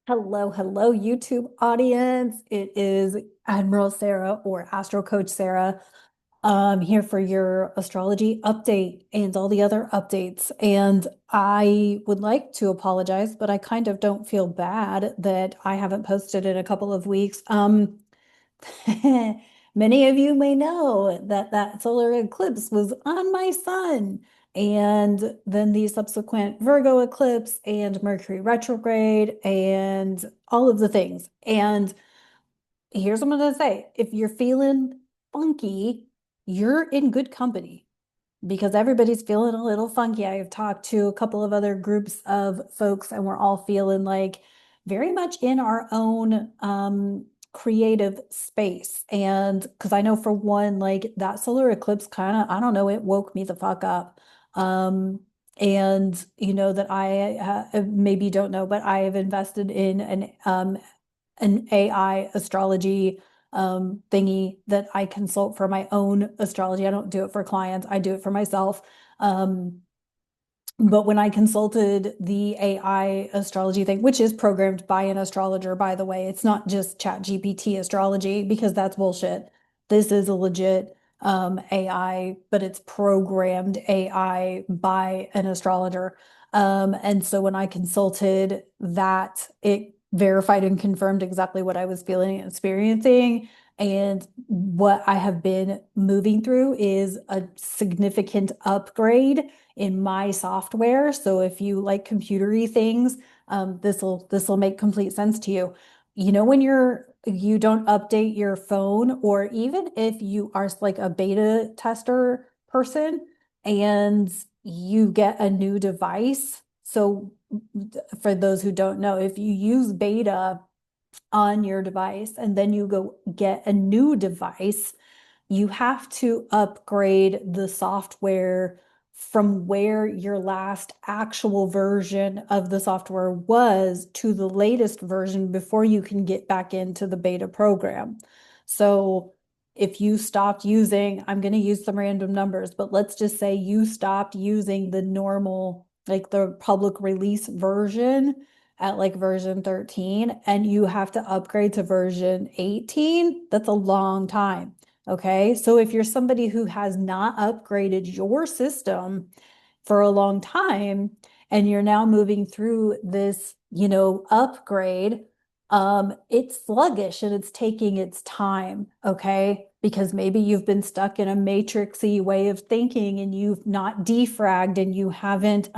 Hello, YouTube audience. It is Admiral Sara or Astro Coach Sara. Here for your astrology update and all the other updates. And I would like to apologize, but I kind of don't feel bad that I haven't posted in a couple of weeks. Many of you may know that that solar eclipse was on my sun, and then the subsequent Virgo eclipse and Mercury retrograde and all of the things. And here's what I'm going to say. If you're feeling funky, you're in good company because everybody's feeling a little funky. I have talked to a couple of other groups of folks, and we're all feeling like very much in our own creative space. And because I know for one, like that solar eclipse kind of, I don't know, it woke me the fuck up. Um, and you know that I maybe don't know, but I have invested in an AI astrology thingy that I consult for my own astrology. I don't do it for clients, I do it for myself. Um, but when I consulted the AI astrology thing, which is programmed by an astrologer, by the way, it's not just Chat GPT astrology because that's bullshit. This is a legit AI, but it's programmed AI by an astrologer. And so when I consulted that, it verified and confirmed exactly what I was feeling and experiencing. And what I have been moving through is a significant upgrade in my software. So if you like computery things, this will make complete sense to you. You know, when you don't update your phone, or even if you are like a beta tester person and you get a new device. So for those who don't know, if you use beta on your device and then you go get a new device, you have to upgrade the software from where your last actual version of the software was to the latest version before you can get back into the beta program. So if you stopped using, I'm going to use some random numbers, but let's just say you stopped using the normal, like the public release version at like version 13 and you have to upgrade to version 18, that's a long time. Okay. So if you're somebody who has not upgraded your system for a long time and you're now moving through this, upgrade, it's sluggish and it's taking its time. Okay. Because maybe you've been stuck in a matrixy way of thinking and you've not defragged and you haven't,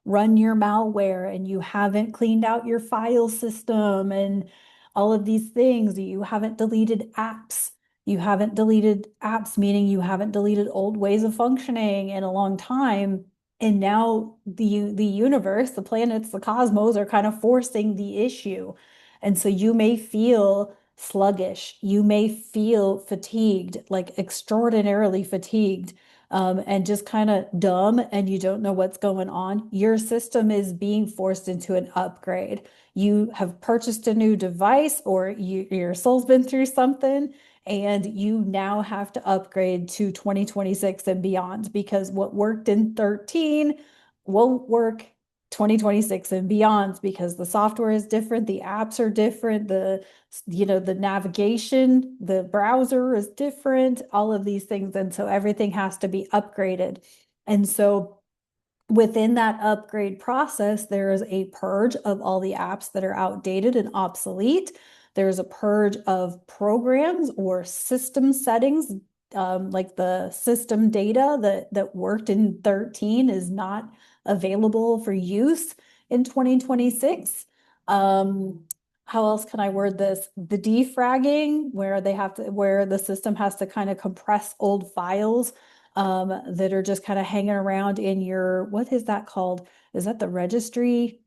run your malware and you haven't cleaned out your file system and all of these things. You haven't deleted apps. You haven't deleted apps, meaning you haven't deleted old ways of functioning in a long time. And now the universe, the planets, the cosmos are kind of forcing the issue. And so you may feel sluggish. You may feel fatigued, like extraordinarily fatigued, and just kind of dumb, and you don't know what's going on. Your system is being forced into an upgrade. You have purchased a new device, or your soul's been through something, and you now have to upgrade to 2026 and beyond because what worked in 13 won't work 2026 and beyond because the software is different, the apps are different, the navigation, the browser is different, all of these things. And so everything has to be upgraded. And so within that upgrade process, there is a purge of all the apps that are outdated and obsolete. There's a purge of programs or system settings, like the system data that worked in 13 is not available for use in 2026. Um, how else can I word this? The defragging, where the system has to kind of compress old files that are just kind of hanging around in your, what is that called? Is that the registry?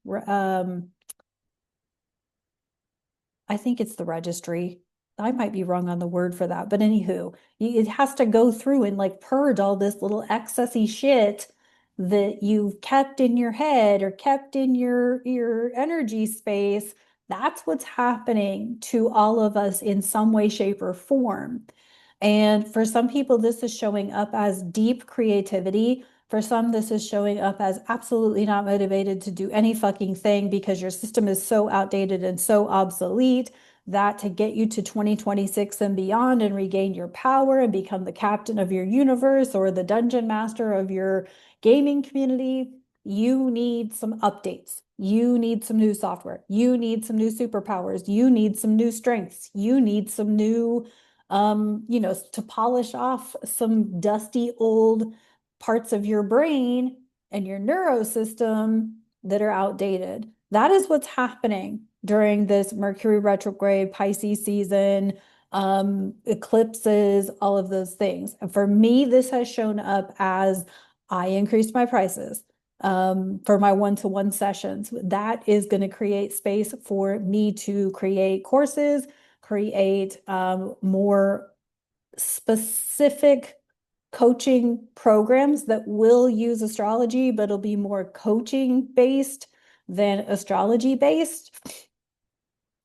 I think it's the registry. I might be wrong on the word for that, but anywho, it has to go through and like purge all this little excessy shit that you've kept in your head or kept in your energy space. That's what's happening to all of us in some way, shape, or form. And for some people, this is showing up as deep creativity. For some, this is showing up as absolutely not motivated to do any fucking thing because your system is so outdated and so obsolete that to get you to 2026 and beyond and regain your power and become the captain of your universe or the dungeon master of your gaming community, you need some updates. You need some new software. You need some new superpowers. You need some new strengths. You need some new, to polish off some dusty old parts of your brain and your neurosystem that are outdated. That is what's happening during this Mercury retrograde, Pisces season, eclipses, all of those things. And for me, this has shown up as I increased my prices for my one-to-one sessions. That is going to create space for me to create courses, create more specific coaching programs that will use astrology, but it'll be more coaching based than astrology based.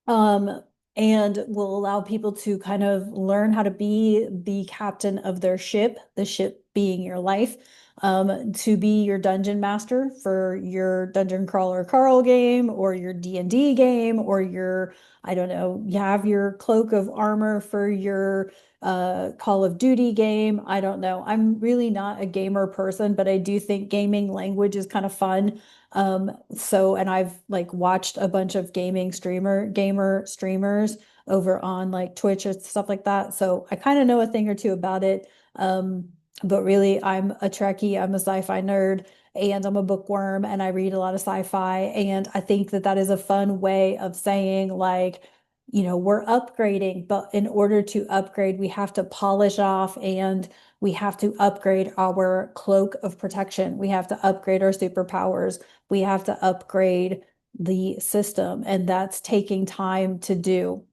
And will allow people to kind of learn how to be the captain of their ship, the ship being your life, to be your dungeon master for your Dungeon Crawler Carl game or your D&D game or your, I don't know, you have your cloak of armor for your Call of Duty game. I don't know. I'm really not a gamer person, but I do think gaming language is kind of fun. And I've like watched a bunch of gamer streamers over on like Twitch and stuff like that. So I kind of know a thing or two about it. But really I'm a Trekkie, I'm a sci-fi nerd, and I'm a bookworm and I read a lot of sci-fi. And I think that that is a fun way of saying like, we're upgrading, but in order to upgrade, we have to polish off and we have to upgrade our cloak of protection. We have to upgrade our superpowers. We have to upgrade the system, and that's taking time to do.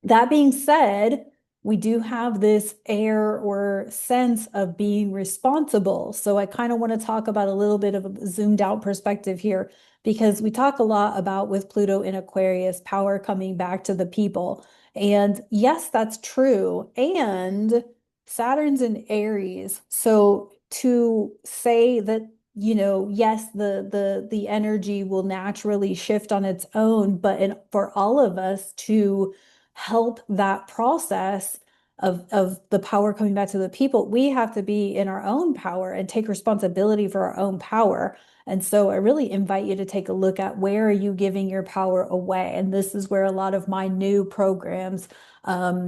That being said, we do have this air or sense of being responsible. So I kind of want to talk about a little bit of a zoomed out perspective here because we talk a lot about with Pluto in Aquarius, power coming back to the people. And yes, that's true. And Saturn's in Aries. So to say that, yes, the energy will naturally shift on its own, but for all of us to help that process of the power coming back to the people, we have to be in our own power and take responsibility for our own power. And so I really invite you to take a look at where are you giving your power away? And this is where a lot of my new programs are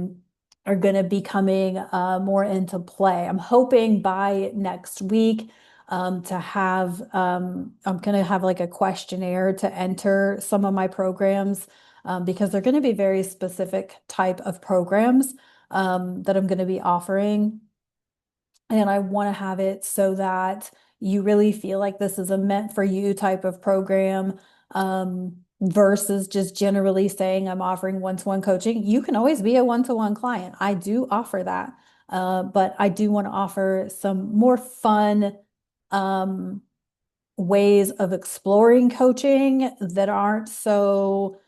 going to be coming more into play. I'm hoping by next week to have, I'm going to have like a questionnaire to enter some of my programs because they're going to be very specific type of programs that I'm going to be offering. And I want to have it so that you really feel like this is a meant for you type of program versus just generally saying I'm offering one-to-one coaching. You can always be a one-to-one client. I do offer that. But I do want to offer some more fun ways of exploring coaching that aren't so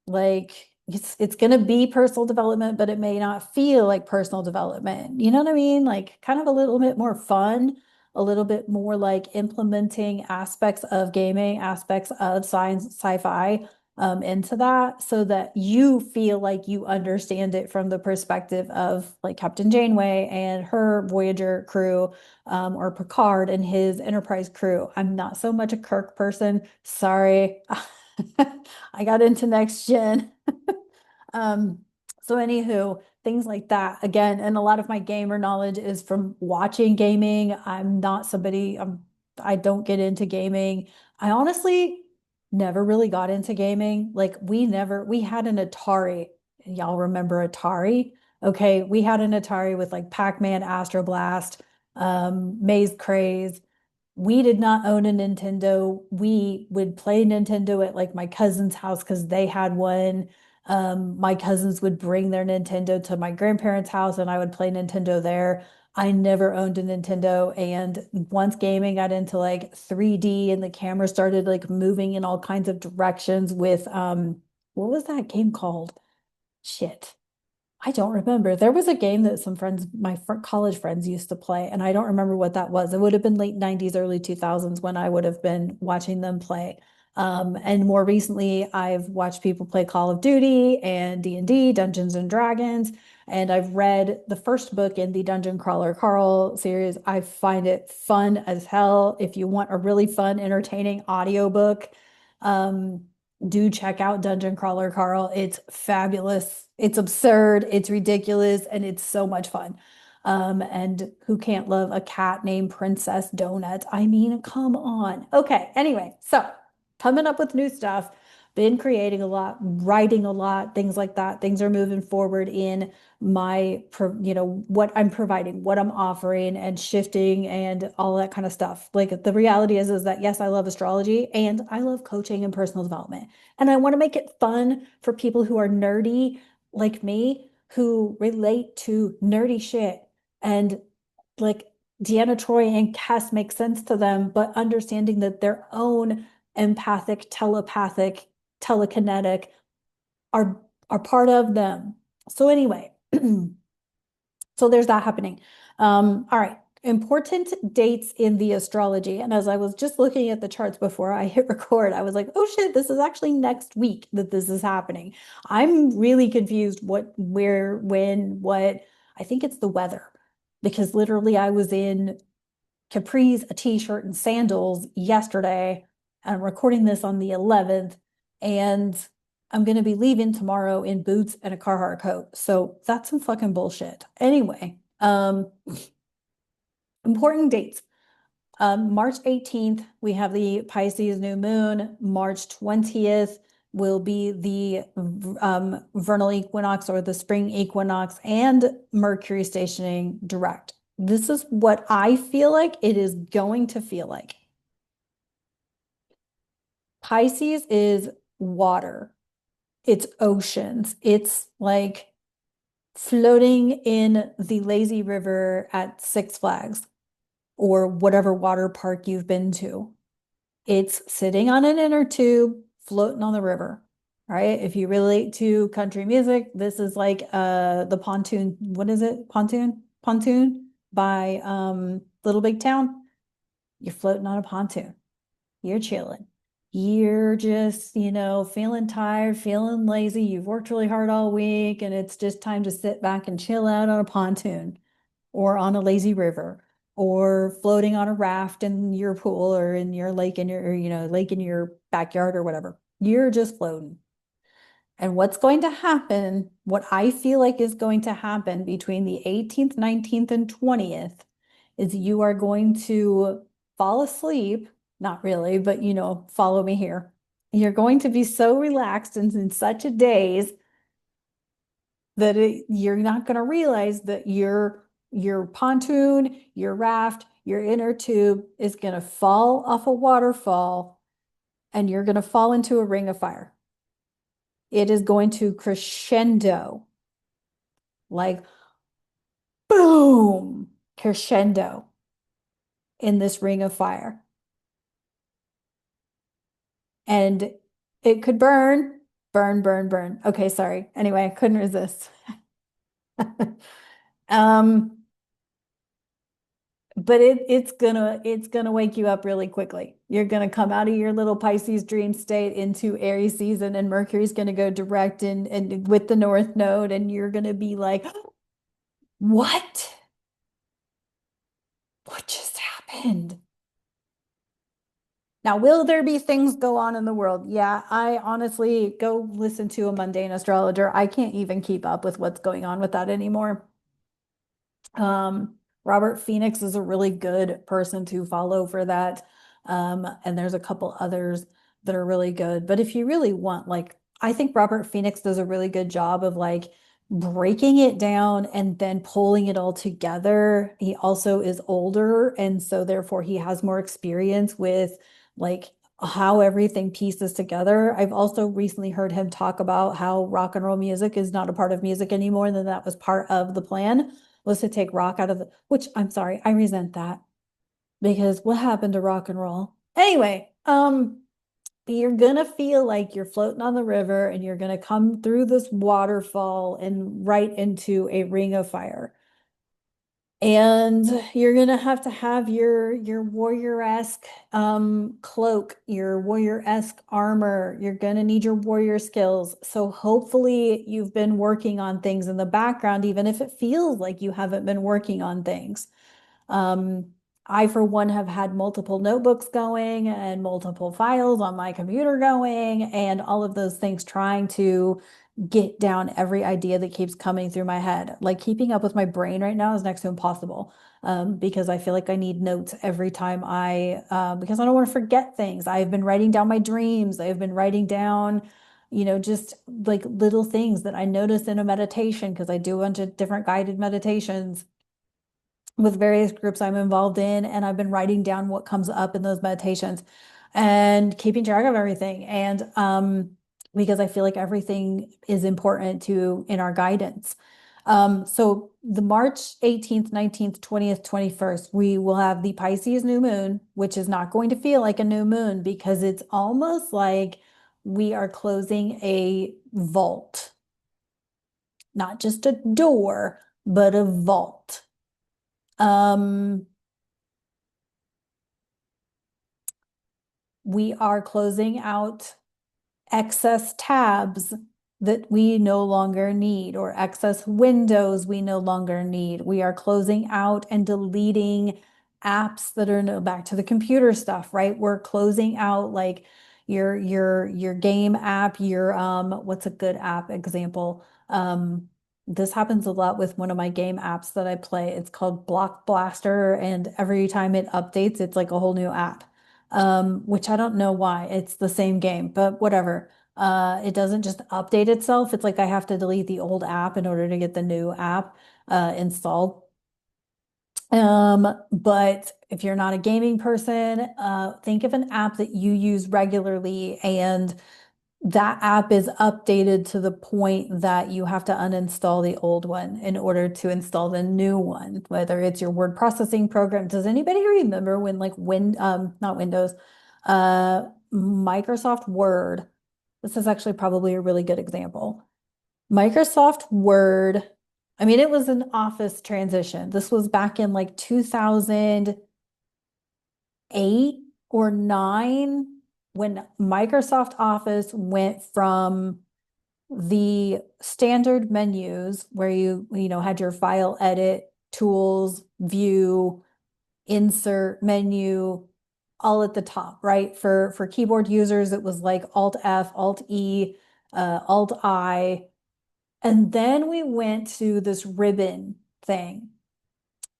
like it's going to be personal development, but it may not feel like personal development. You know what I mean? Like kind of a little bit more fun, a little bit more like implementing aspects of gaming, aspects of science, sci-fi into that so that you feel like you understand it from the perspective of like Captain Janeway and her Voyager crew or Picard and his Enterprise crew. I'm not so much a Kirk person. Sorry. I got into next gen. Um, so anywho, things like that again, and a lot of my gamer knowledge is from watching gaming. I'm not somebody, I don't get into gaming. I honestly never really got into gaming. Like we had an Atari. Y'all remember Atari? Okay, we had an Atari with like Pac-Man, Astro Blast, Maze Craze. We did not own a Nintendo. We would play Nintendo at like my cousin's house because they had one. My cousins would bring their Nintendo to my grandparents' house and I would play Nintendo there. I never owned a Nintendo. And once gaming got into like 3D and the camera started like moving in all kinds of directions with what was that game called? Shit. I don't remember. There was a game that some friends, my fr college friends used to play, and I don't remember what that was. It would have been late 90s, early 2000s when I would have been watching them play. And more recently, I've watched people play Call of Duty and D&D, Dungeons and Dragons, and I've read the first book in the Dungeon Crawler Carl series. I find it fun as hell. If you want a really fun, entertaining audiobook, um, do check out Dungeon Crawler Carl. It's fabulous. It's absurd. It's ridiculous. And it's so much fun. And who can't love a cat named Princess Donut? I mean, come on. Okay. Anyway, so coming up with new stuff, been creating a lot, writing a lot, things like that. Things are moving forward in my, what I'm providing, what I'm offering and shifting and all that kind of stuff. Like the reality is that yes, I love astrology and I love coaching and personal development. And I want to make it fun for people who are nerdy like me, who relate to nerdy shit. And like Deanna Troy and Cass make sense to them, but understanding that their own empathic, telepathic, telekinetic are are part of them. So anyway, so there's that happening. All right. Important dates in the astrology. And as I was just looking at the charts before I hit record, I was like, oh shit, this is actually next week that this is happening. I'm really confused what, where, when, what. I think it's the weather because literally I was in capris, a t-shirt, and sandals yesterday. I'm recording this on the 11th, and I'm going to be leaving tomorrow in boots and a Carhartt coat. So that's some fucking bullshit. Anyway, important dates. March 18th, we have the Pisces new moon. March 20th will be the vernal equinox or the spring equinox and Mercury stationing direct. This is what I feel like it is going to feel like. Pisces is water. It's oceans. It's like floating in the lazy river at Six Flags or whatever water park you've been to. It's sitting on an inner tube, floating on the river. Right? If you relate to country music, this is like the pontoon, what is it? Pontoon? Pontoon by Little Big Town. You're floating on a pontoon. You're chilling. You're just, feeling tired, feeling lazy. You've worked really hard all week, and it's just time to sit back and chill out on a pontoon or on a lazy river or floating on a raft in your pool or in your lake in your, lake in your backyard or whatever. You're just floating. And what's going to happen, what I feel like is going to happen between the 18th, 19th, and 20th is you are going to fall asleep. Not really, but follow me here. You're going to be so relaxed and in such a daze that you're not going to realize that your pontoon, your raft, your inner tube is going to fall off a waterfall and you're going to fall into a ring of fire. It is going to crescendo, like boom, crescendo in this ring of fire. And it could burn, burn, burn, burn. Okay, sorry. Anyway, I couldn't resist. Um, but it's gonna wake you up really quickly. You're gonna come out of your little Pisces dream state into Aries season, and Mercury's gonna go direct and with the North Node, and you're gonna be like, what? What just happened? Now, will there be things go on in the world? Yeah, I honestly go listen to a mundane astrologer. I can't even keep up with what's going on with that anymore. Robert Phoenix is a really good person to follow for that. And there's a couple others that are really good. But if you really want, like, I think Robert Phoenix does a really good job of like breaking it down and then pulling it all together. He also is older, and so therefore he has more experience with like how everything pieces together. I've also recently heard him talk about how rock and roll music is not a part of music anymore, and that was part of the plan was to take rock out of the, which I'm sorry, I resent that because what happened to rock and roll? Anyway, you're gonna feel like you're floating on the river and you're gonna come through this waterfall and right into a ring of fire. And you're gonna have to have your warrior-esque cloak, your warrior-esque armor. You're gonna need your warrior skills. So hopefully you've been working on things in the background, even if it feels like you haven't been working on things. Um, I, for one, have had multiple notebooks going and multiple files on my computer going, and all of those things trying to get down every idea that keeps coming through my head. Like keeping up with my brain right now is next to impossible, because I feel like I need notes every time because I don't want to forget things. I've been writing down my dreams. I've been writing down, just like little things that I notice in a meditation because I do a bunch of different guided meditations with various groups I'm involved in, and I've been writing down what comes up in those meditations and keeping track of everything. And because I feel like everything is important to in our guidance. So the March 18th, 19th, 20th, 21st, we will have the Pisces new moon, which is not going to feel like a new moon because it's almost like we are closing a vault, not just a door, but a vault. Um, we are closing out excess tabs that we no longer need or excess windows we no longer need. We are closing out and deleting apps that are no back to the computer stuff, right? We're closing out like your game app, your what's a good app example? This happens a lot with one of my game apps that I play. It's called Block Blaster, and every time it updates, it's like a whole new app. Which I don't know why. It's the same game, but whatever. It doesn't just update itself. It's like I have to delete the old app in order to get the new app installed. But if you're not a gaming person, think of an app that you use regularly and that app is updated to the point that you have to uninstall the old one in order to install the new one, whether it's your word processing program. Does anybody remember when like not Windows, Microsoft Word, this is actually probably a really good example. Microsoft Word, I mean, it was an office transition. This was back in like 2008 or nine when Microsoft Office went from the standard menus where you had your file edit, tools, view, insert menu all at the top, right? For keyboard users, it was like Alt F, Alt E, Alt I. And then we went to this ribbon thing,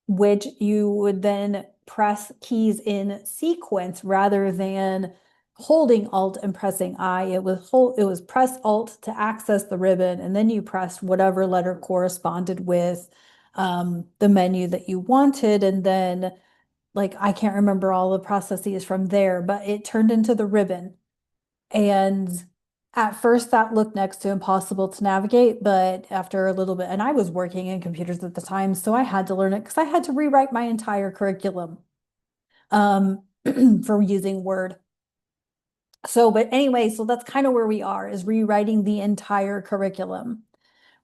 which you would then press keys in sequence rather than holding Alt and pressing I. It was press Alt to access the ribbon, and then you pressed whatever letter corresponded with the menu that you wanted, and then like I can't remember all the processes from there, but it turned into the ribbon. And at first that looked next to impossible to navigate, but after a little bit, and I was working in computers at the time, so I had to learn it because I had to rewrite my entire curriculum um, for using Word. So, but anyway, so that's kind of where we are, is rewriting the entire curriculum.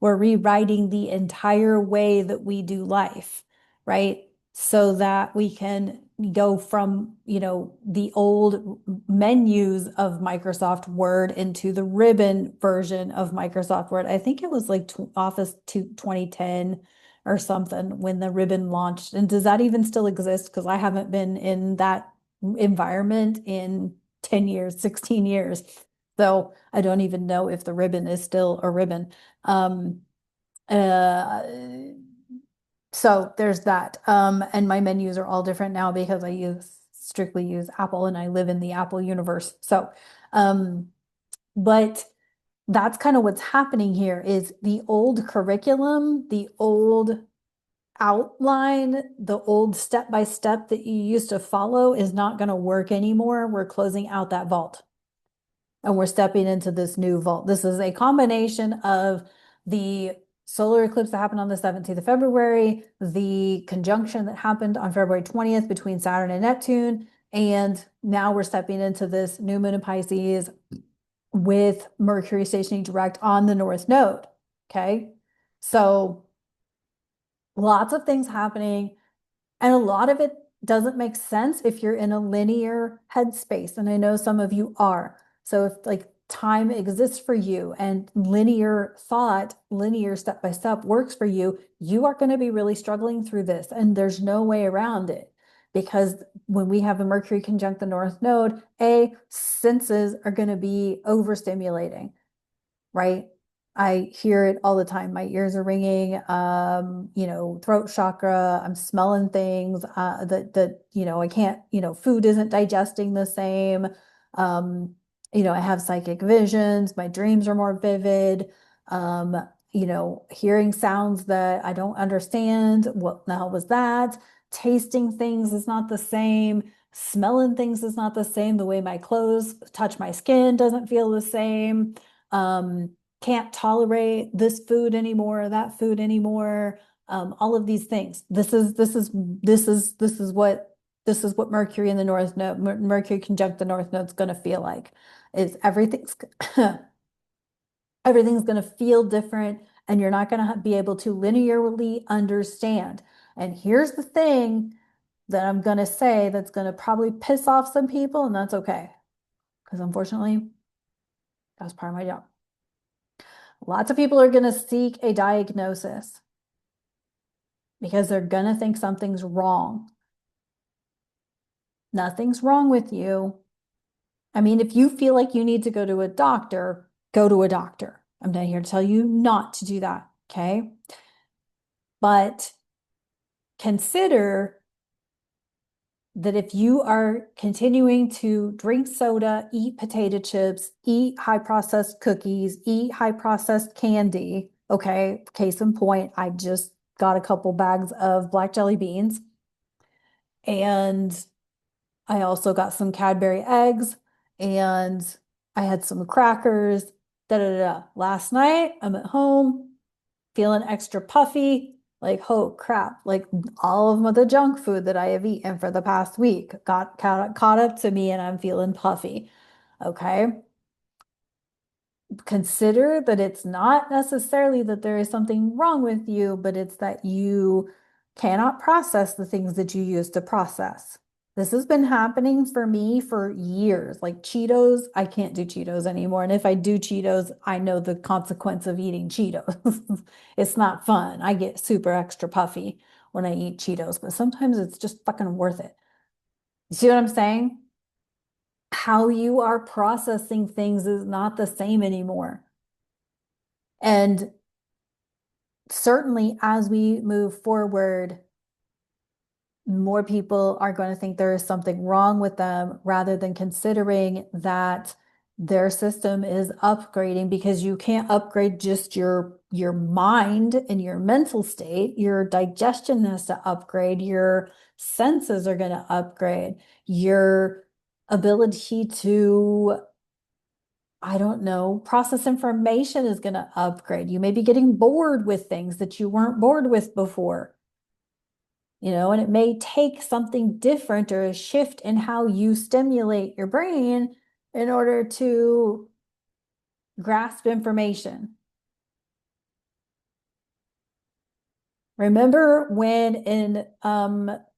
We're rewriting the entire way that we do life, right? So that we can go from, the old menus of Microsoft Word into the ribbon version of Microsoft Word. I think it was like Office 2010 or something when the ribbon launched. And does that even still exist? Because I haven't been in that environment in 10 years, 16 years. So I don't even know if the ribbon is still a ribbon. Um, uh, so there's that. And my menus are all different now because I strictly use Apple and I live in the Apple universe. So, um, but that's kind of what's happening here is the old curriculum, the old outline, the old step by step that you used to follow is not going to work anymore. We're closing out that vault and we're stepping into this new vault. This is a combination of the solar eclipse that happened on the 17th of February, the conjunction that happened on February 20th between Saturn and Neptune, And now we're stepping into this new moon in Pisces with Mercury stationing direct on the North Node. Okay. So lots of things happening. And a lot of it doesn't make sense if you're in a linear headspace. And I know some of you are. So if like time exists for you and linear thought, linear step by step works for you, you are going to be really struggling through this. And there's no way around it. Because when we have a Mercury conjunct the North Node, senses are going to be overstimulating, right? I hear it all the time. My ears are ringing, throat chakra. I'm smelling things that I can't, food isn't digesting the same. I have psychic visions. My dreams are more vivid. Hearing sounds that I don't understand. What the hell was that? Tasting things is not the same. Smelling things is not the same. The way my clothes touch my skin doesn't feel the same. Um, can't tolerate this food anymore, that food anymore, all of these things. This is what Mercury in the North Node, Mercury conjunct the North Node is going to feel like. Is everything's going to feel different, and you're not going to be able to linearly understand. And here's the thing that I'm going to say that's going to probably piss off some people, and that's okay, because unfortunately, that's part of my job. Lots of people are going to seek a diagnosis because they're going to think something's wrong. Nothing's wrong with you. I mean, if you feel like you need to go to a doctor, go to a doctor. I'm not here to tell you not to do that, okay? But consider that if you are continuing to drink soda, eat potato chips, eat high processed cookies, eat high processed candy, okay, case in point, I just got a couple bags of black jelly beans and I also got some Cadbury eggs and I had some crackers. Da da da. Last night, I'm at home feeling extra puffy. Like, oh crap, like all of the junk food that I have eaten for the past week got caught up to me and I'm feeling puffy. Okay. Consider that it's not necessarily that there is something wrong with you, but it's that you cannot process the things that you used to process. This has been happening for me for years. Like Cheetos, I can't do Cheetos anymore. And if I do Cheetos, I know the consequence of eating Cheetos. It's not fun. I get super extra puffy when I eat Cheetos, but sometimes it's just fucking worth it. You see what I'm saying? How you are processing things is not the same anymore. And certainly as we move forward, more people are going to think there is something wrong with them rather than considering that their system is upgrading, because you can't upgrade just your mind and your mental state. Your digestion has to upgrade, your senses are going to upgrade, your ability to, I don't know, process information is going to upgrade. You may be getting bored with things that you weren't bored with before, and it may take something different or a shift in how you stimulate your brain in order to grasp information. Remember when in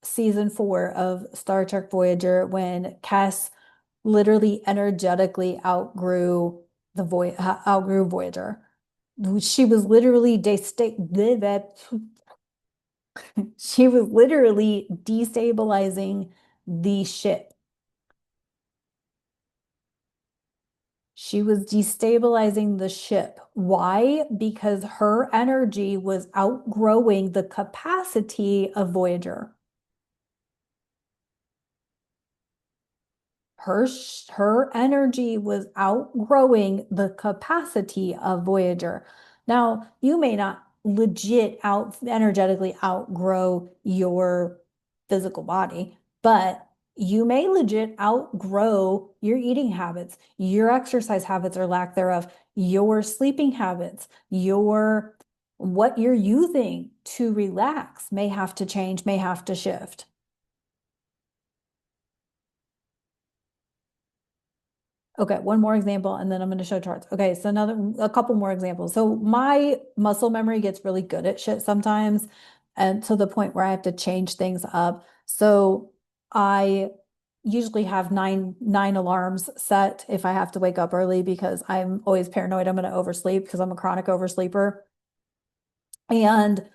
season 4 of Star Trek Voyager, when Cass literally energetically outgrew Voyager. She was literally she was literally destabilizing the ship. She was destabilizing the ship. Why? Because her energy was outgrowing the capacity of Voyager. Her energy was outgrowing the capacity of Voyager. Now, you may not legit energetically outgrow your physical body, but you may legit outgrow your eating habits, your exercise habits or lack thereof, your sleeping habits, your what you're using to relax may have to change, may have to shift. Okay, one more example, and then I'm going to show charts. Okay, so a couple more examples. So my muscle memory gets really good at shit sometimes, and to the point where I have to change things up. So I usually have nine alarms set if I have to wake up early because I'm always paranoid I'm going to oversleep because I'm a chronic oversleeper. And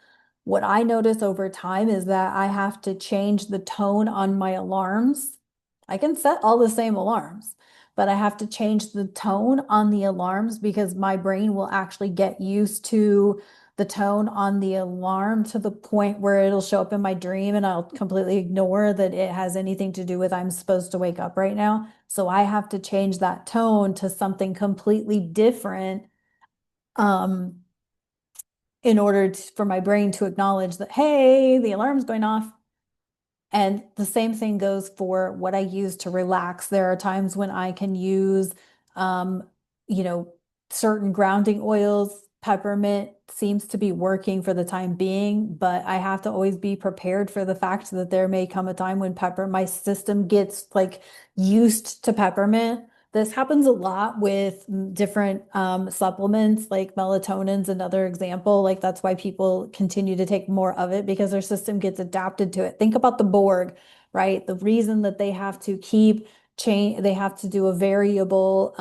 what I notice over time is that I have to change the tone on my alarms. I can set all the same alarms, but I have to change the tone on the alarms because my brain will actually get used to the tone on the alarm to the point where it'll show up in my dream and I'll completely ignore that it has anything to do with I'm supposed to wake up right now. So I have to change that tone to something completely different. Um, in order for my brain to acknowledge that, hey, the alarm's going off. And the same thing goes for what I use to relax. There are times when I can use, um, you know, certain grounding oils. Peppermint seems to be working for the time being, but I have to always be prepared for the fact that there may come a time when my system gets like used to peppermint. This happens a lot with different supplements like melatonin's another example. Like that's why people continue to take more of it because their system gets adapted to it. Think about the Borg, right? The reason that they have to keep change, they have to do a variable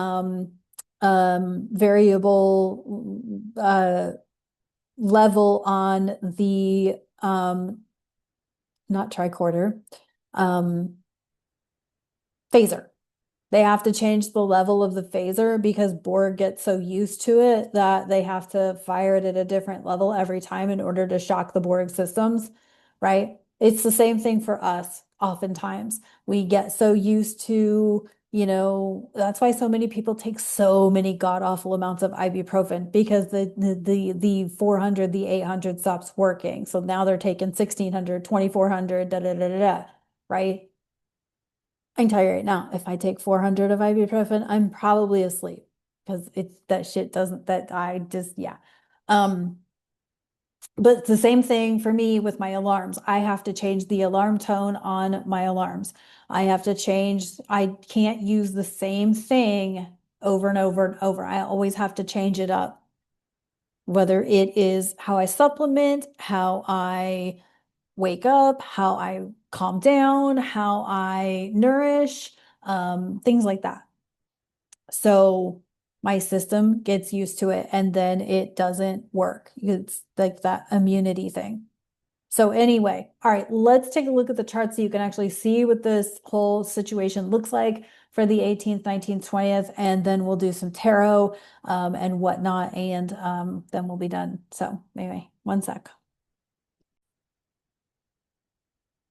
level on the not tricorder, um, phaser. They have to change the level of the phaser because Borg gets so used to it that they have to fire it at a different level every time in order to shock the Borg systems, right? It's the same thing for us oftentimes. We get so used to, that's why so many people take so many god-awful amounts of ibuprofen because the 400, the 800 stops working. So now they're taking 1600, 2400, da da da da da, right? I can tell you right now, if I take 400 of ibuprofen, I'm probably asleep because that shit doesn't, that I just, yeah. Um, but it's the same thing for me with my alarms. I have to change the alarm tone on my alarms. I can't use the same thing over and over and over. I always have to change it up, whether it is how I supplement, how I wake up, how I calm down, how I nourish, things like that. So my system gets used to it and then it doesn't work. It's like that immunity thing. So anyway, all right, let's take a look at the chart so you can actually see what this whole situation looks like for the 18th, 19th, 20th, and then we'll do some tarot and whatnot, and then we'll be done. So anyway, one sec.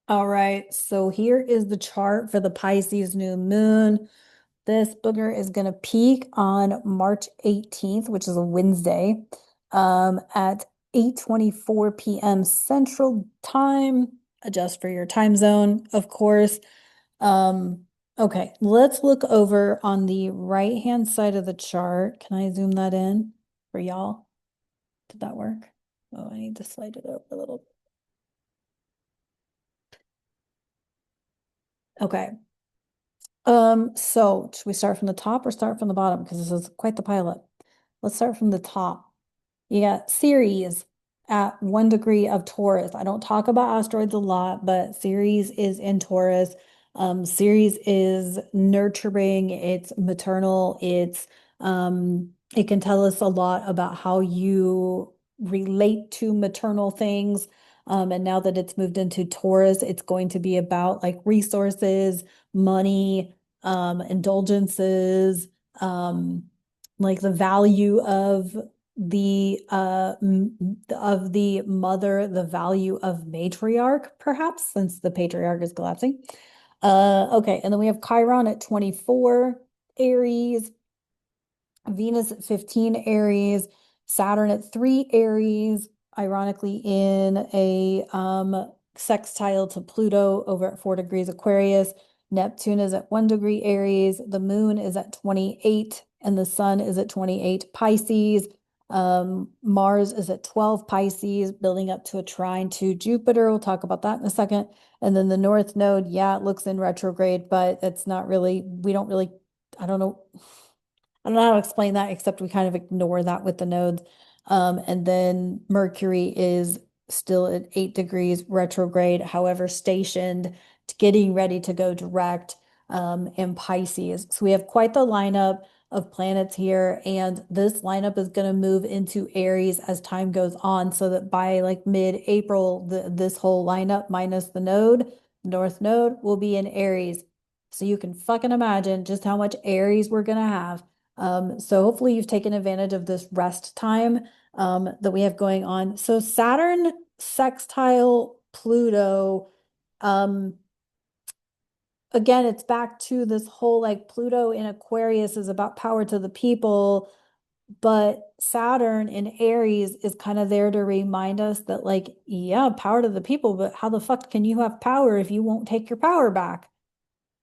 All right, so here is the chart for the Pisces new moon. This booger is going to peak on March 18th, which is a Wednesday, at 8:24 p.m. Central Time. Adjust for your time zone, of course. Okay, let's look over on the right-hand side of the chart. Can I zoom that in for y'all? Did that work? Oh, I need to slide it over a little. Okay. So should we start from the top or start from the bottom? Because this is quite the pilot. Let's start from the top. You got Ceres at 1 degree of Taurus. I don't talk about asteroids a lot, but Ceres is in Taurus. Ceres is nurturing, it's maternal, it can tell us a lot about how you relate to maternal things. And now that it's moved into Taurus, it's going to be about like resources, money, indulgences, like the value of the mother, the value of matriarch, perhaps, since the patriarch is collapsing. Okay, and then we have Chiron at 24, Aries, Venus at 15 Aries, Saturn at 3 Aries, ironically in a sextile to Pluto over at 4 degrees Aquarius. Neptune is at 1 degree Aries, the moon is at 28, and the sun is at 28 Pisces. Mars is at 12 Pisces, building up to a trine to Jupiter. We'll talk about that in a second. And then the North Node, yeah, it looks in retrograde, but it's not really, we don't really I don't know. I don't know how to explain that except we kind of ignore that with the nodes. And then Mercury is still at 8 degrees retrograde, however, stationed, getting ready to go direct in Pisces. So we have quite the lineup of planets here, and this lineup is going to move into Aries as time goes on, so that by like mid-April, this whole lineup minus the node, North Node, will be in Aries. So you can fucking imagine just how much Aries we're going to have. So hopefully you've taken advantage of this rest time that we have going on. So Saturn sextile Pluto, um, again, it's back to this whole like Pluto in Aquarius is about power to the people, but Saturn in Aries is kind of there to remind us that like, yeah, power to the people, but how the fuck can you have power if you won't take your power back?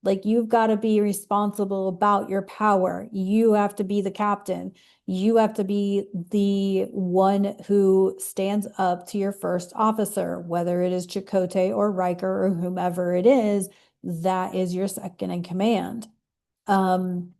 Like you've got to be responsible about your power. You have to be the captain. You have to be the one who stands up to your first officer, whether it is Chakotay or Riker or whomever it is, that is your second in command. Um,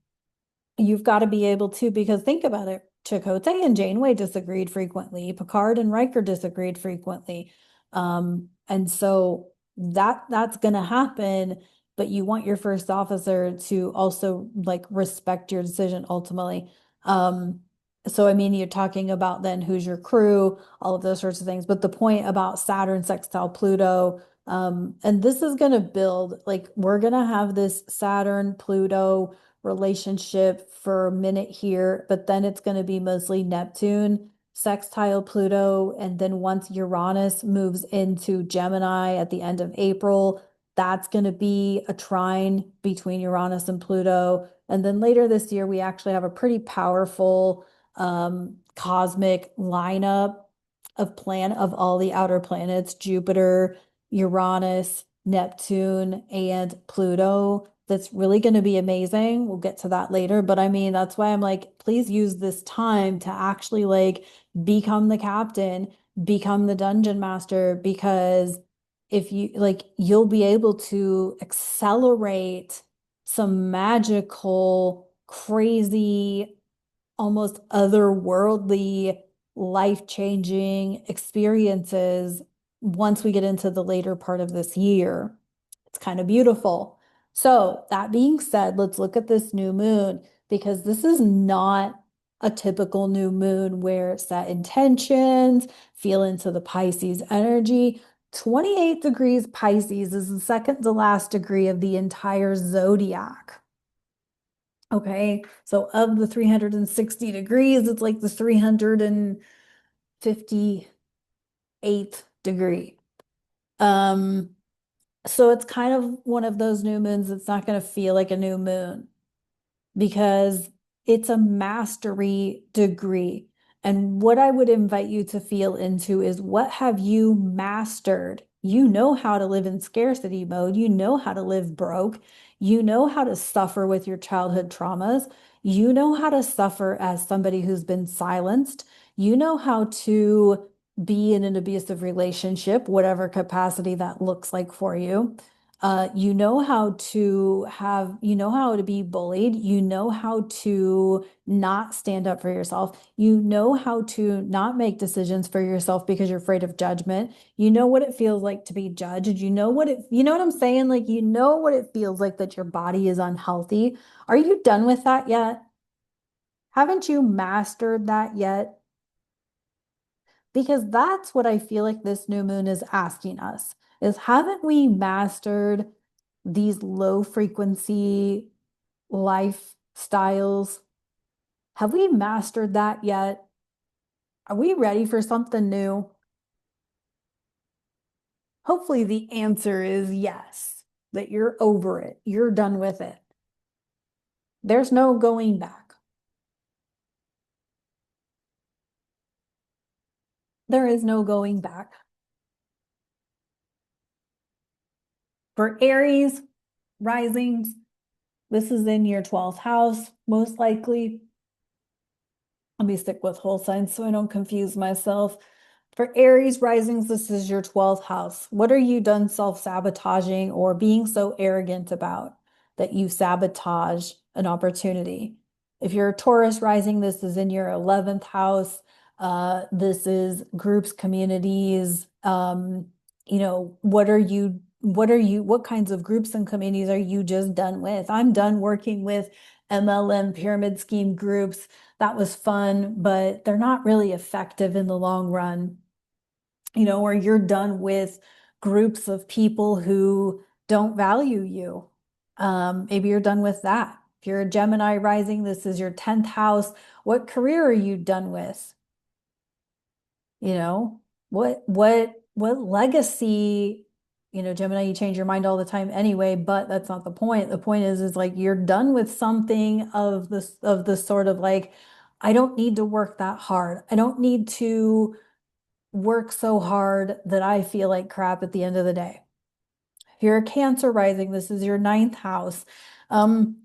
You've got to be able to, because think about it. Chakotay and Janeway disagreed frequently. Picard and Riker disagreed frequently. And so that's going to happen, but you want your first officer to also like respect your decision ultimately. So I mean, you're talking about then who's your crew, all of those sorts of things. But the point about Saturn sextile Pluto, and this is going to build, like, we're going to have this Saturn Pluto relationship for a minute here, but then it's going to be mostly Neptune, sextile Pluto, and then once Uranus moves into Gemini at the end of April, that's going to be a trine between Uranus and Pluto. And then later this year, we actually have a pretty powerful cosmic lineup of all the outer planets, Jupiter, Uranus, Neptune, and Pluto. That's really going to be amazing. We'll get to that later. But I mean, that's why I'm like, please use this time to actually like become the captain, become the dungeon master, because if you like, you'll be able to accelerate some magical, crazy, almost otherworldly, life-changing experiences once we get into the later part of this year. It's kind of beautiful. So, that being said, let's look at this new moon because this is not a typical new moon where set intentions, feel into the Pisces energy. 28 degrees Pisces is the second to last degree of the entire zodiac. Okay, so of the 360 degrees, it's like the 358th degree. Um, so it's kind of one of those new moons that's not going to feel like a new moon because it's a mastery degree. And what I would invite you to feel into is what have you mastered? You know how to live in scarcity mode. You know how to live broke. You know how to suffer with your childhood traumas. You know how to suffer as somebody who's been silenced. You know how to be in an abusive relationship, whatever capacity that looks like for you. You know how to have, you know how to be bullied. You know how to not stand up for yourself. You know how to not make decisions for yourself because you're afraid of judgment. You know what it feels like to be judged. You know what I'm saying? Like, you know what it feels like that your body is unhealthy. Are you done with that yet? Haven't you mastered that yet? Because that's what I feel like this new moon is asking us is haven't we mastered these low frequency lifestyles? Have we mastered that yet? Are we ready for something new? Hopefully the answer is yes, that you're over it. You're done with it. There's no going back. There is no going back. For Aries risings, this is in your 12th house, most likely. Let me stick with whole signs so I don't confuse myself. For Aries risings, this is your 12th house. What are you done self-sabotaging or being so arrogant about? that you sabotage an opportunity. If you're a Taurus rising, this is in your 11th house. This is groups, communities. What kinds of groups and communities are you just done with? I'm done working with MLM pyramid scheme groups. That was fun, but they're not really effective in the long run. Or you're done with groups of people who don't value you. Maybe you're done with that. If you're a Gemini rising, this is your 10th house. What career are you done with? You know, what legacy, Gemini, you change your mind all the time anyway, but that's not the point. The point is like you're done with something of this sort of like, I don't need to work that hard. I don't need to work so hard that I feel like crap at the end of the day. If you're a Cancer rising, this is your 9th house. Um,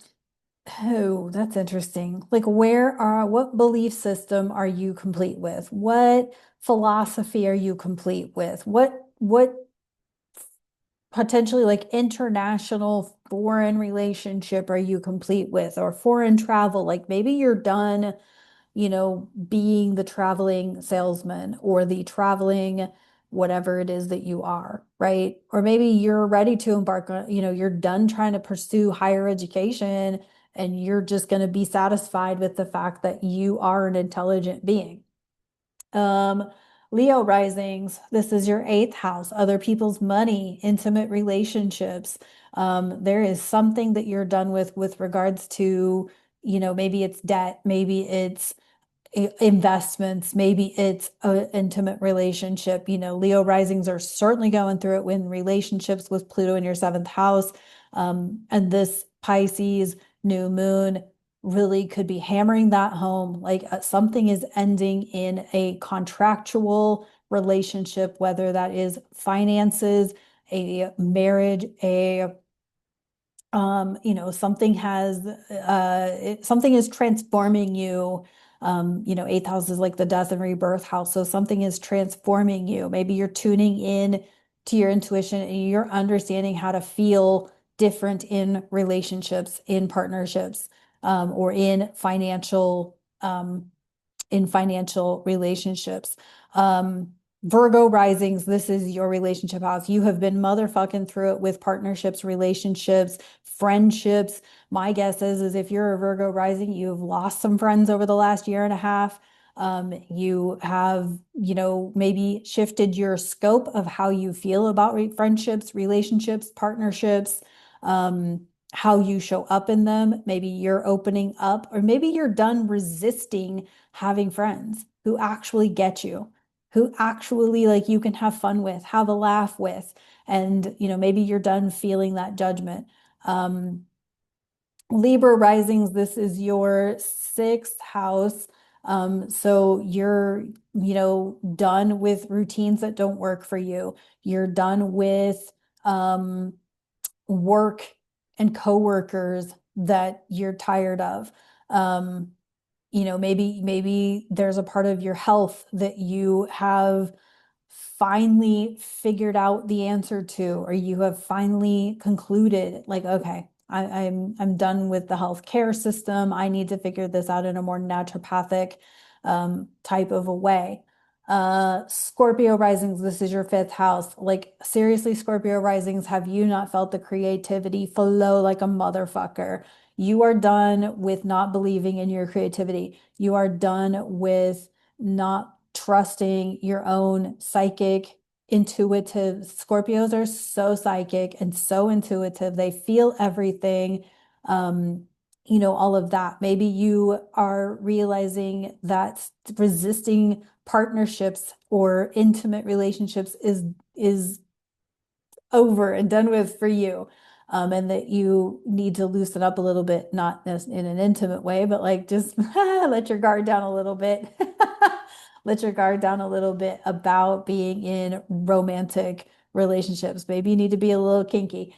oh, that's interesting. Like, what belief system are you complete with? What philosophy are you complete with? What potentially like international foreign relationship are you complete with? Or foreign travel? Like maybe you're done, being the traveling salesman or the traveling whatever it is that you are, right? Or maybe you're ready to embark on, you're done trying to pursue higher education and you're just going to be satisfied with the fact that you are an intelligent being. Um, Leo risings, this is your 8th house, other people's money, intimate relationships. There is something that you're done with regards to, maybe it's debt, maybe it's investments, maybe it's an intimate relationship. Leo risings are certainly going through it when relationships with Pluto in your 7th house. And this Pisces new moon really could be hammering that home. Like something is ending in a contractual relationship, whether that is finances, a marriage, something is transforming you. 8th house is like the death and rebirth house. So something is transforming you. Maybe you're tuning in to your intuition and you're understanding how to feel different in relationships, in partnerships, or in financial relationships. Virgo risings, this is your relationship house. You have been motherfucking through it with partnerships, relationships, friendships. My guess is if you're a Virgo rising, you've lost some friends over the last year and a half. You have, maybe shifted your scope of how you feel about friendships, relationships, partnerships, how you show up in them. Maybe you're opening up, or maybe you're done resisting having friends who actually get you, who actually like you can have fun with, have a laugh with, and maybe you're done feeling that judgment. Libra risings, this is your 6th house. So you're, done with routines that don't work for you. You're done with work and coworkers that you're tired of. Maybe there's a part of your health that you have finally figured out the answer to, or you have finally concluded, like, okay, I'm done with the healthcare system. I need to figure this out in a more naturopathic type of a way. Scorpio risings, this is your 5th house. Like, seriously, Scorpio risings, have you not felt the creativity flow like a motherfucker? You are done with not believing in your creativity. You are done with not trusting your own psychic, intuitive. Scorpios are so psychic and so intuitive. They feel everything. All of that. Maybe you are realizing that resisting partnerships or intimate relationships is over and done with for you. And that you need to loosen up a little bit, not in an intimate way, but like just let your guard down a little bit. Let your guard down a little bit about being in romantic relationships. Maybe you need to be a little kinky.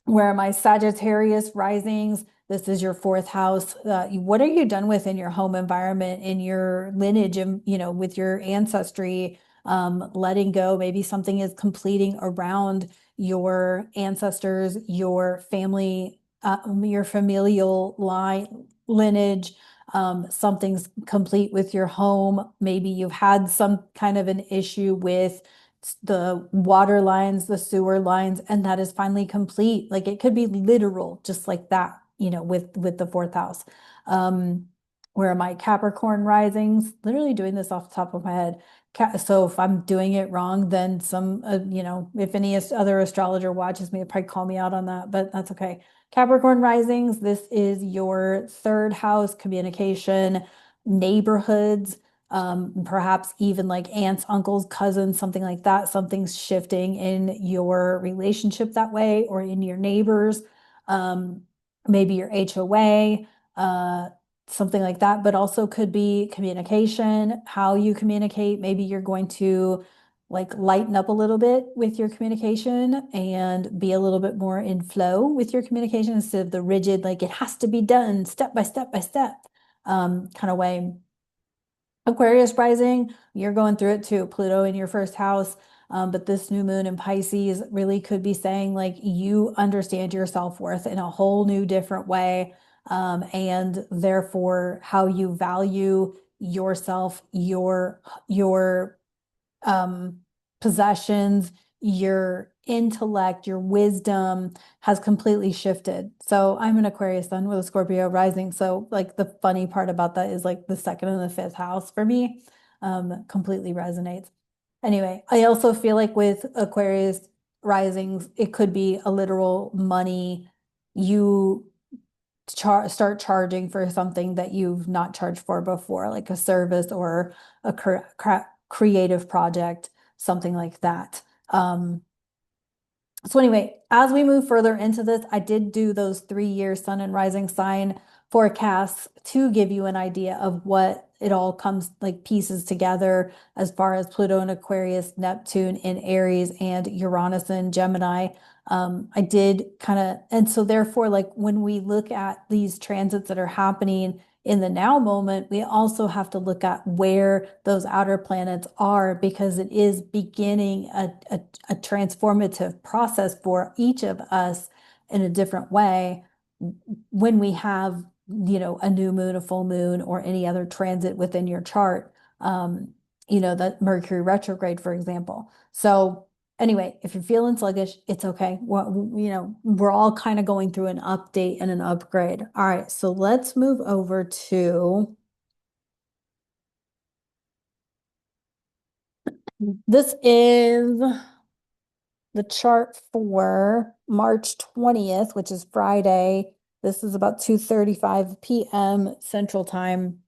Where my Sagittarius risings, this is your 4th house. What are you done with in your home environment, in your lineage, and with your ancestry? Letting go. Maybe something is completing around your ancestors, your family, your familial line lineage. Something's complete with your home. Maybe you've had some kind of an issue with the water lines, the sewer lines, and that is finally complete. Like it could be literal, just like that, with the fourth house. Um, where are my Capricorn risings? Literally doing this off the top of my head. So if I'm doing it wrong, then if any other astrologer watches me, they'll probably call me out on that, but that's okay. Capricorn risings, this is your third house, communication, neighborhoods, perhaps even like aunts, uncles, cousins, something like that. Something's shifting in your relationship that way or in your neighbors, um, maybe your HOA, something like that, but also could be communication, how you communicate. Maybe you're going to like lighten up a little bit with your communication and be a little bit more in flow with your communication instead of the rigid, like it has to be done step by step by step, kind of way. Aquarius rising, you're going through it too. Pluto in your first house. But this new moon in Pisces really could be saying like you understand your self-worth in a whole new different way. And therefore how you value yourself, your um, possessions, your intellect, your wisdom has completely shifted. So I'm an Aquarius sun with a Scorpio rising. So like the funny part about that is like the second and the fifth house for me completely resonates. Anyway, I also feel like with Aquarius risings, it could be a literal money. You start charging for something that you've not charged for before, like a service or a creative project, something like that. So anyway, as we move further into this, I did do those 3 year sun and rising sign forecasts to give you an idea of what it all comes like pieces together as far as Pluto and Aquarius, Neptune in Aries, and Uranus and Gemini. I did kind of, and so therefore, like when we look at these transits that are happening in the now moment, we also have to look at where those outer planets are because it is beginning a transformative process for each of us in a different way when we have, a new moon, a full moon, or any other transit within your chart. That Mercury retrograde, for example. So anyway, if you're feeling sluggish, it's okay. We're all kind of going through an update and an upgrade. All right, so let's move over to this is the chart for March 20th, which is Friday. This is about 2:35 p.m. Central Time.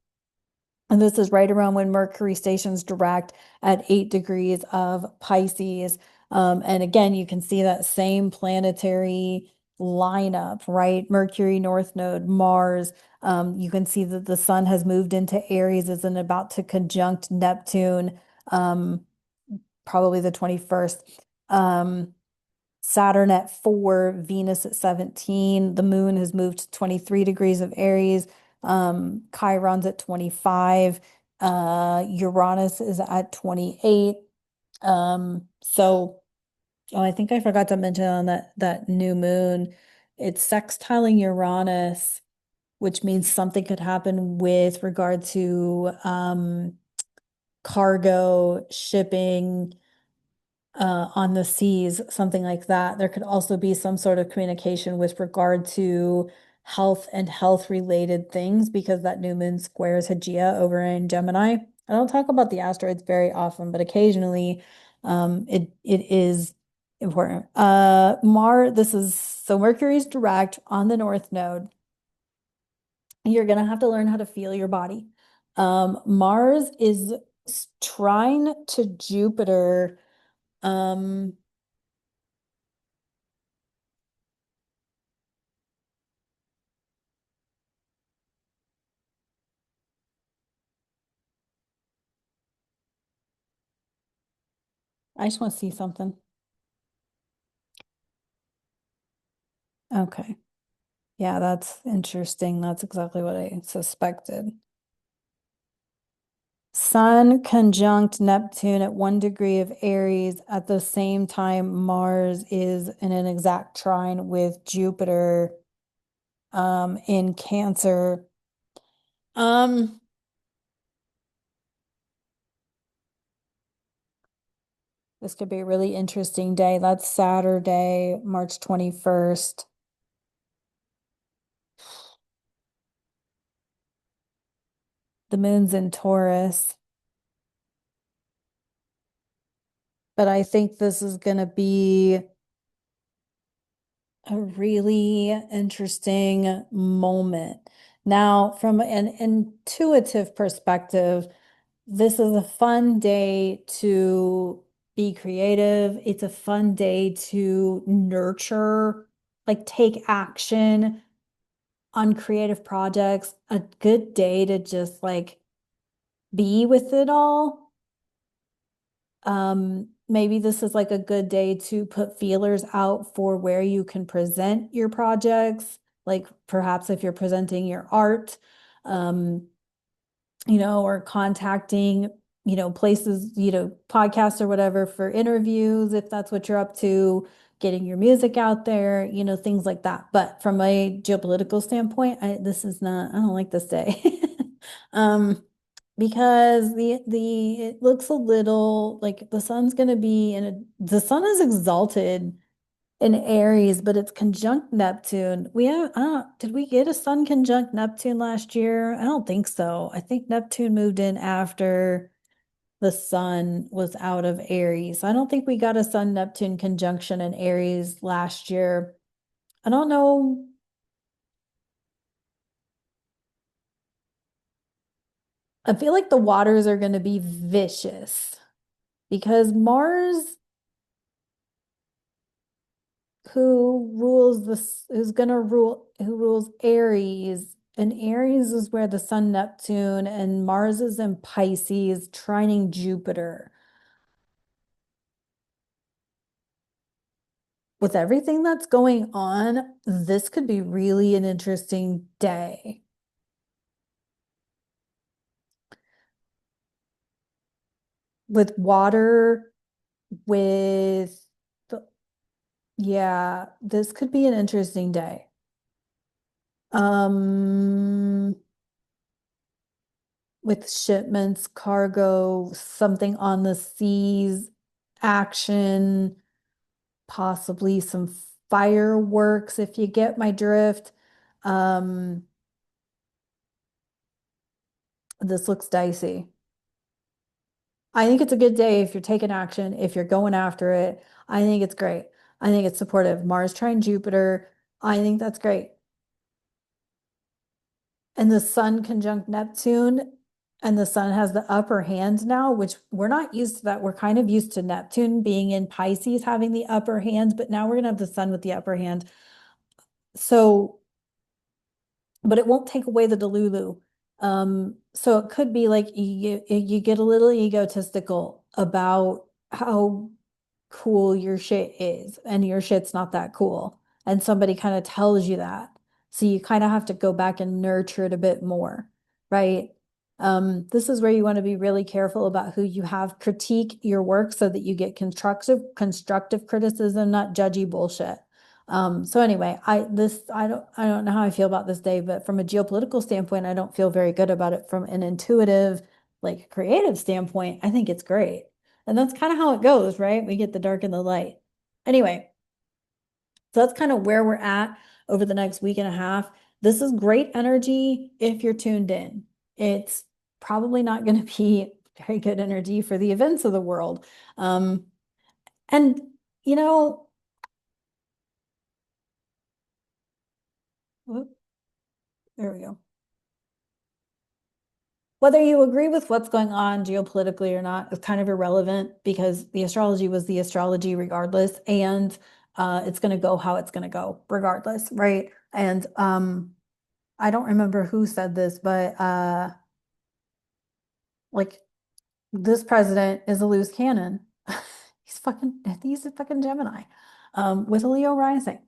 And this is right around when Mercury stations direct at 8 degrees of Pisces. And again, you can see that same planetary lineup, right? Mercury, North Node, Mars. You can see that the sun has moved into Aries, is and about to conjunct Neptune, um, probably the 21st. Um, Saturn at 4, Venus at 17. The moon has moved to 23 degrees of Aries. Chiron's at 25. Uranus is at 28. Oh, I think I forgot to mention on that new moon, it's sextiling Uranus, which means something could happen with regard to cargo, shipping, on the seas, something like that. There could also be some sort of communication with regard to health and health related things because that new moon squares Hygieia over in Gemini. I don't talk about the asteroids very often, but occasionally it is important. This is so Mercury's direct on the North Node. You're gonna have to learn how to feel your body. Mars is trine to Jupiter. Um, I just want to see something. Okay. Yeah, that's interesting. That's exactly what I suspected. Sun conjunct Neptune at 1 degree of Aries at the same time Mars is in an exact trine with Jupiter in Cancer. Um, this could be a really interesting day. That's Saturday, March 21st. The moon's in Taurus, but I think this is going to be a really interesting moment. Now, from an intuitive perspective, this is a fun day to be creative. It's a fun day to nurture, like take action on creative projects. A good day to just like be with it all. Maybe this is like a good day to put feelers out for where you can present your projects, like perhaps if you're presenting your art, um, or contacting, places, podcasts or whatever for interviews, if that's what you're up to, getting your music out there, things like that. But from a geopolitical standpoint, I don't like this day. Um, because it looks a little like the sun is exalted in Aries, but it's conjunct Neptune. Did we get a sun conjunct Neptune last year? I don't think so. I think Neptune moved in after the sun was out of Aries. I don't think we got a sun Neptune conjunction in Aries last year. I don't know. I feel like the waters are going to be vicious because Mars who rules Aries, and Aries is where the sun Neptune and Mars is in Pisces trining Jupiter. With everything that's going on, this could be really an interesting day. With water, with the, yeah, this could be an interesting day. Um, with shipments, cargo, something on the seas, action, possibly some fireworks, if you get my drift. Um, this looks dicey. I think it's a good day if you're taking action, if you're going after it. I think it's great. I think it's supportive. Mars trine Jupiter. I think that's great. And the sun conjunct Neptune, and the sun has the upper hand now, which we're not used to that. We're kind of used to Neptune being in Pisces having the upper hand, but now we're gonna have the sun with the upper hand. So, but it won't take away the delulu. So it could be like you get a little egotistical about how cool your shit is, and your shit's not that cool. And somebody kind of tells you that. So you kind of have to go back and nurture it a bit more, right? This is where you want to be really careful about who you have critique your work so that you get constructive criticism, not judgy bullshit. So anyway, I don't know how I feel about this day, but from a geopolitical standpoint, I don't feel very good about it. From an intuitive, like creative standpoint, I think it's great. And that's kind of how it goes, right? We get the dark and the light. Anyway, so that's kind of where we're at over the next week and a half. This is great energy if you're tuned in. It's probably not going to be very good energy for the events of the world. And, you know, whoop, there we go. Whether you agree with what's going on geopolitically or not is kind of irrelevant because the astrology was the astrology regardless, and it's going to go how it's going to go regardless, right? And I don't remember who said this, but like this president is a loose cannon. He's a fucking Gemini, with a Leo rising,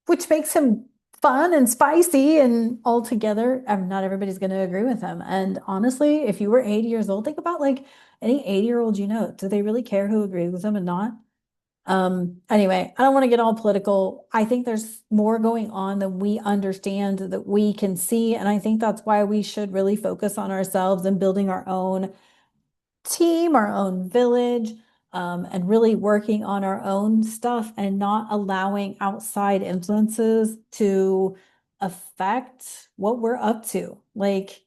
which makes him fun and spicy and all together. Not everybody's going to agree with him. And honestly, if you were 80 years old, think about like any 80-year-old you know. Do they really care who agrees with them and not? Anyway, I don't want to get all political. I think there's more going on than we understand that we can see. And I think that's why we should really focus on ourselves and building our own team, our own village, and really working on our own stuff and not allowing outside influences to affect what we're up to. Like,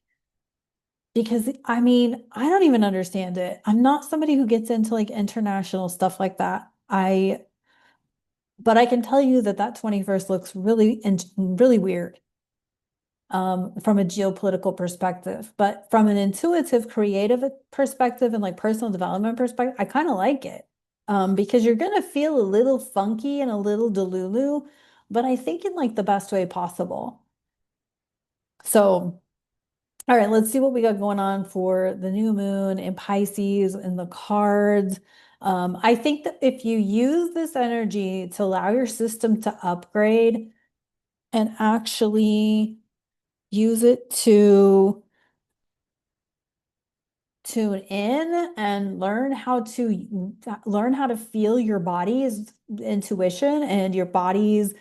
because I mean, I don't even understand it. I'm not somebody who gets into like international stuff like that. But I can tell you that that 21st looks really and really weird from a geopolitical perspective. But from an intuitive, creative perspective and like personal development perspective, I kind of like it because you're going to feel a little funky and a little delulu, but I think in like the best way possible. So, all right, let's see what we got going on for the new moon in Pisces and the cards. I think that if you use this energy to allow your system to upgrade and actually use it to tune in and learn how to feel your body's intuition and your body's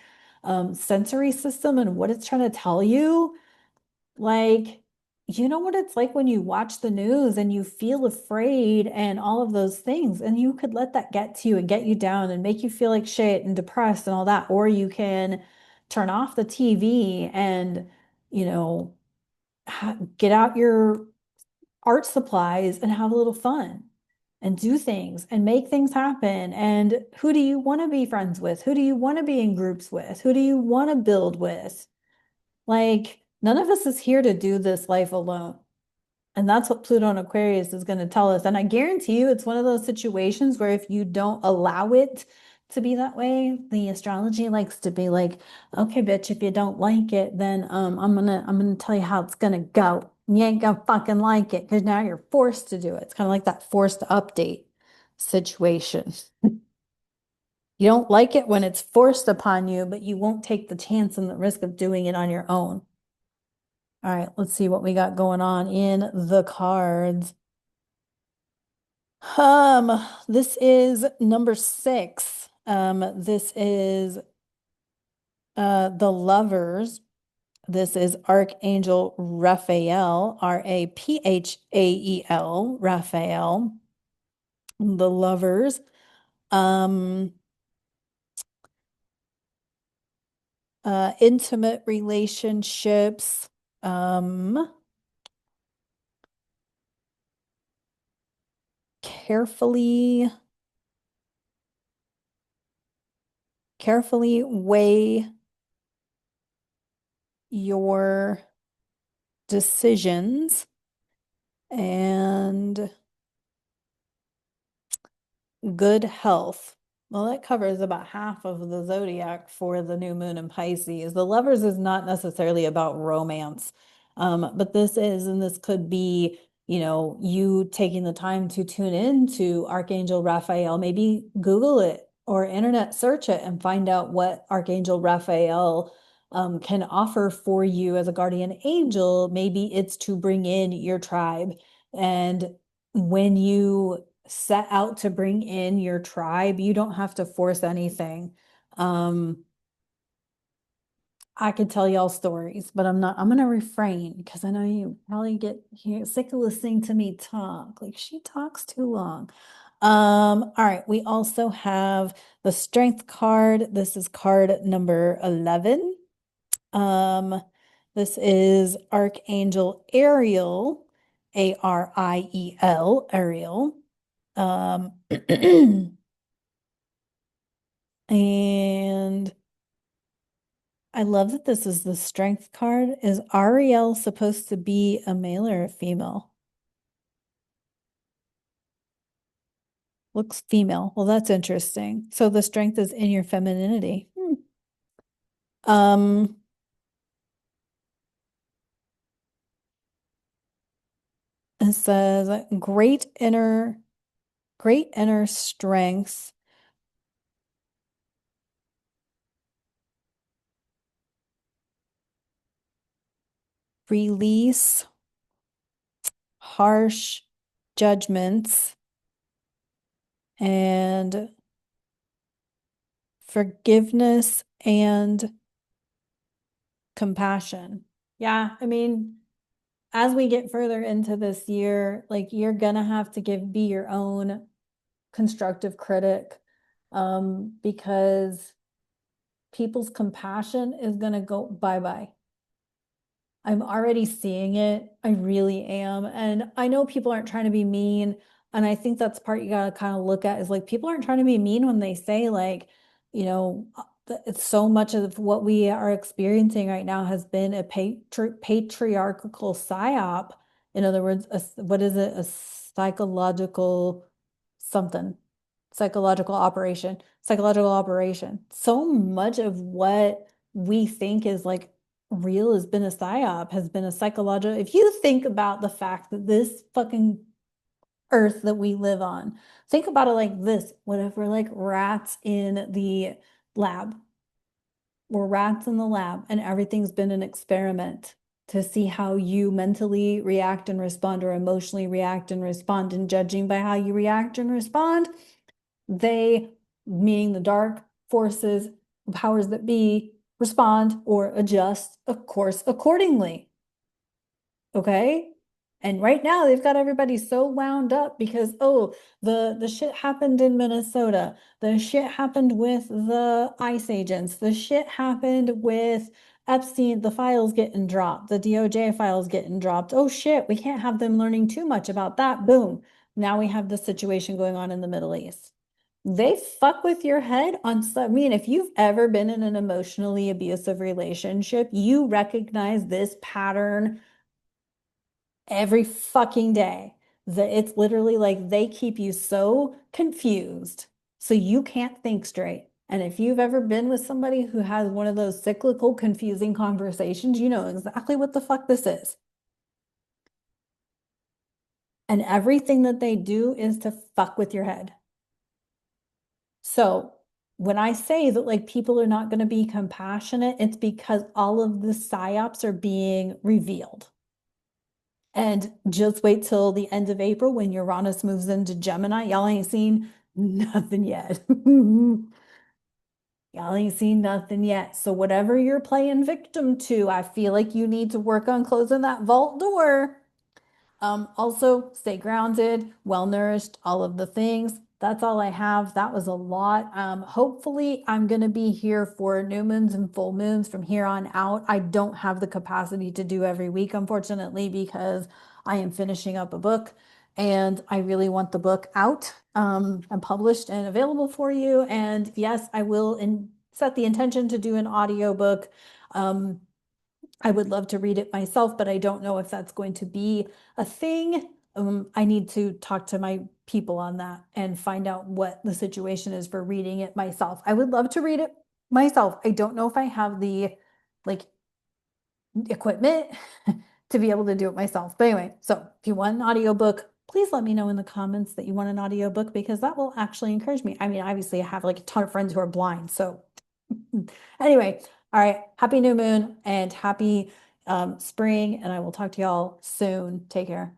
sensory system and what it's trying to tell you. Like, you know what it's like when you watch the news and you feel afraid and all of those things, and you could let that get to you and get you down and make you feel like shit and depressed and all that. Or you can turn off the TV and, you know, get out your art supplies and have a little fun and do things and make things happen. And who do you want to be friends with? Who do you want to be in groups with? Who do you want to build with? Like, none of us is here to do this life alone. And that's what Pluto and Aquarius is going to tell us. And I guarantee you, it's one of those situations where if you don't allow it to be that way, the astrology likes to be like, okay, bitch, if you don't like it, then I'm gonna tell you how it's gonna go. You ain't gonna fucking like it because now you're forced to do it. It's kind of like that forced update situation. You don't like it when it's forced upon you, but you won't take the chance and the risk of doing it on your own. All right, let's see what we got going on in the cards. This is number 6. This is the Lovers. This is Archangel Raphael, Raphael, Raphael, the Lovers. Um, Intimate relationships, um, carefully, carefully weigh your decisions and good health. Well, that covers about half of the zodiac for the new moon in Pisces. The Lovers is not necessarily about romance, but this is, and this could be, you know, you taking the time to tune in to Archangel Raphael. Maybe Google it or internet search it and find out what Archangel Raphael can offer for you as a guardian angel. Maybe it's to bring in your tribe. And when you set out to bring in your tribe, you don't have to force anything. Um, I could tell y'all stories, but I'm gonna refrain because I know you probably get sick of listening to me talk. Like she talks too long. All right, we also have the strength card. This is card number 11. Um, this is Archangel Ariel, Ariel, Ariel. Um, and I love that this is the strength card. Is Ariel supposed to be a male or a female? Looks female. Well, that's interesting. So the strength is in your femininity. Um, it says great inner strength. release harsh judgments and forgiveness and compassion. Yeah, I mean, as we get further into this year, like you're gonna have to be your own constructive critic, because people's compassion is gonna go bye-bye. I'm already seeing it. I really am. And I know people aren't trying to be mean. And I think that's part you gotta kind of look at is like people aren't trying to be mean when they say like, it's so much of what we are experiencing right now has been a patriarchal psyop. In other words, what is it? A psychological something, psychological operation. So much of what we think is like real has been a psyop, has been a psychological. If you think about the fact that this fucking earth that we live on, think about it like this. What if we're like rats in the lab? We're rats in the lab and everything's been an experiment to see how you mentally react and respond or emotionally react and respond. And judging by how you react and respond, they, meaning the dark forces, powers that be, respond or adjust a course accordingly. Okay? And right now they've got everybody so wound up because the shit happened in Minnesota. The shit happened with the ICE agents. The shit happened with Epstein, the files getting dropped, the DOJ files getting dropped. Oh shit, we can't have them learning too much about that. Boom. Now we have the situation going on in the Middle East. They fuck with your head on some. I mean, if you've ever been in an emotionally abusive relationship, you recognize this pattern every fucking day. That it's literally like they keep you so confused so you can't think straight. And if you've ever been with somebody who has one of those cyclical, confusing conversations, you know exactly what the fuck this is. And everything that they do is to fuck with your head. So when I say that like people are not going to be compassionate, it's because all of the psyops are being revealed. And just wait till the end of April when Uranus moves into Gemini. Y'all ain't seen nothing yet. Y'all ain't seen nothing yet. So whatever you're playing victim to, I feel like you need to work on closing that vault door. Also stay grounded, well nourished, all of the things. That's all I have. That was a lot. Hopefully I'm going to be here for new moons and full moons from here on out. I don't have the capacity to do every week, unfortunately, because I am finishing up a book and I really want the book out and published and available for you. And yes, I will set the intention to do an audiobook. I would love to read it myself, but I don't know if that's going to be a thing. I need to talk to my people on that and find out what the situation is for reading it myself. I would love to read it myself. I don't know if I have the like equipment to be able to do it myself. But anyway, so if you want an audiobook, please let me know in the comments that you want an audiobook because that will actually encourage me. I mean, obviously I have like a ton of friends who are blind, so anyway, all right. Happy new moon and happy spring. And I will talk to y'all soon. Take care.